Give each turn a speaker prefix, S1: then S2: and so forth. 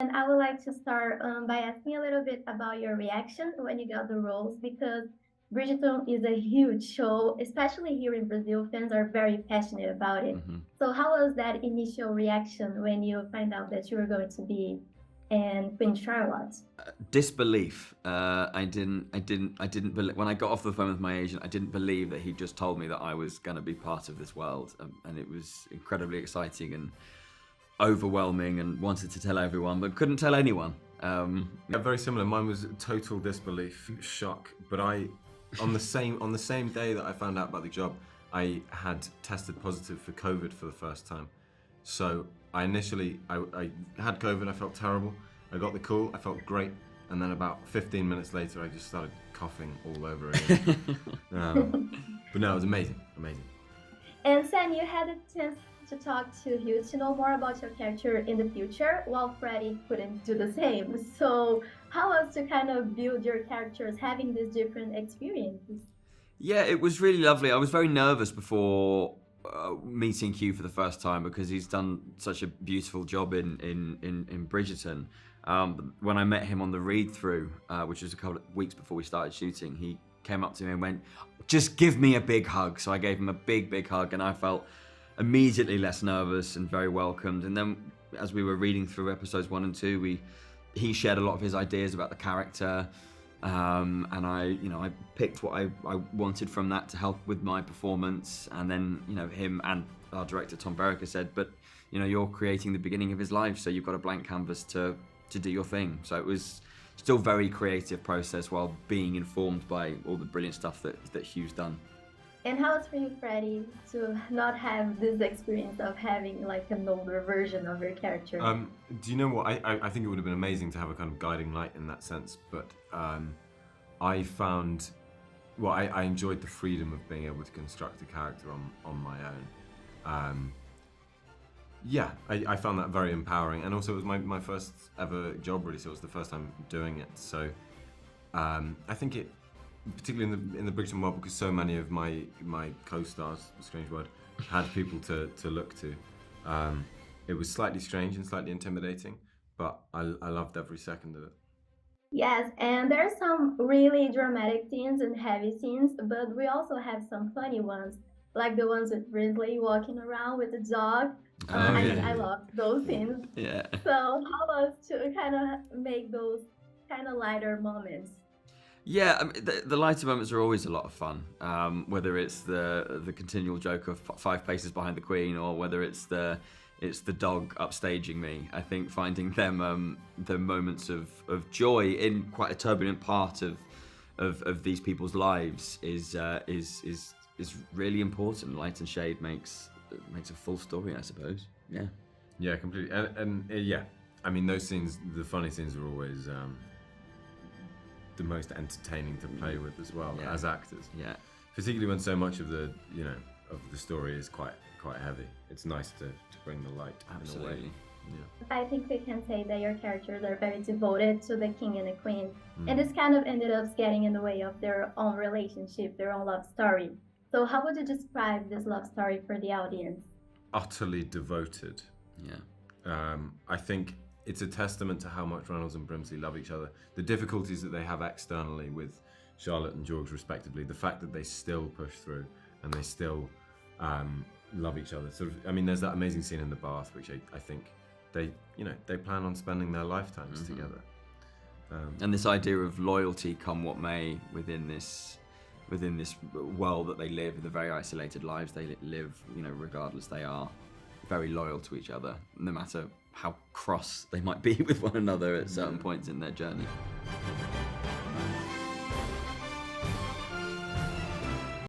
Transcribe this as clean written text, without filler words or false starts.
S1: And I would like to start by asking a little bit about your reaction when you got the roles because Bridgerton is a huge show, especially here in Brazil. Fans are very passionate about it.
S2: Hmm.
S1: So, how was that initial reaction when you find out that you were going to be in Queen Charlotte?
S2: Disbelief. I didn't believe when I got off the phone with my agent. I didn't believe that he just told me that I was going to be part of this world, and it was incredibly exciting and overwhelming, and wanted to tell everyone, but couldn't tell anyone.
S3: Yeah, very similar. Mine was total disbelief, shock. But on the same day that I found out about the job, I had tested positive for COVID for the first time. So I initially I had COVID. I felt terrible. I got the call. I felt great. And then about 15 minutes later, I just started coughing all over again. But no, it was amazing, amazing.
S1: And Sam, you had a chance to talk to Hugh to know more about your character in the future, while Freddie couldn't do the same. So, how was to kind of build your characters having these different experiences?
S2: Yeah, it was really lovely. I was very nervous before meeting Hugh for the first time because he's done such a beautiful job in Bridgerton. But when I met him on the read through, which was a couple of weeks before we started shooting, he came up to me and went, "Just give me a big hug." So I gave him a big hug, and I felt immediately less nervous and very welcomed. And then as we were reading through episodes 1 and 2, he shared a lot of his ideas about the character. And I picked what I wanted from that to help with my performance. And then, him and our director, Tom Verica, said, but, you're creating the beginning of his life, so you've got a blank canvas to do your thing. So it was still very creative process while being informed by all the brilliant stuff that Hugh's done.
S1: And how was for you, Freddie, to not have this experience of having like an older version of your character?
S3: Do you know what? I think it would have been amazing to have a kind of guiding light in that sense, but I found, well, I enjoyed the freedom of being able to construct a character on my own. Yeah, I found that very empowering, and also it was my first ever job, really, so it was the first time doing it. So I think it, particularly in the Bridgerton world, because so many of my co-stars, strange word, had people to look to. It was slightly strange and slightly intimidating, but I loved every second of it.
S1: Yes, and there are some really dramatic scenes and heavy scenes, but we also have some funny ones, like the ones with Risley walking around with the dog. I love those scenes.
S2: Yeah.
S1: So how was to kind of make those kind of lighter moments?
S2: Yeah, I mean, the lighter moments are always a lot of fun. Whether it's the continual joke of 5 paces behind the Queen, or whether it's the dog upstaging me. I think finding them the moments of joy in quite a turbulent part of these people's lives is really important. Light and shade makes a full story, I suppose. Yeah.
S3: Yeah, completely. And yeah, I mean, those scenes, the funny scenes, are always the most entertaining to play with as well,
S2: Yeah.
S3: as actors.
S2: Yeah.
S3: Particularly when so much of the story is quite heavy. It's nice to bring the light in a way.
S2: Absolutely.
S3: Yeah.
S1: I think we can say that your characters are very devoted to the king and the queen,
S3: Mm.
S1: and this kind of ended up getting in the way of their own relationship, their own love story. So how would you describe this love story for the audience?
S3: Utterly devoted.
S2: Yeah.
S3: I think it's a testament to how much Reynolds and Brimsley love each other. The difficulties that they have externally with Charlotte and George, respectively. The fact that they still push through and they still love each other. Sort of. I mean, there's that amazing scene in the bath, which I think they plan on spending their lifetimes together.
S2: And this idea of loyalty, come what may, within this world that they live, the very isolated lives they live, regardless, they are very loyal to each other, no matter how cross they might be with one another at certain points in their journey.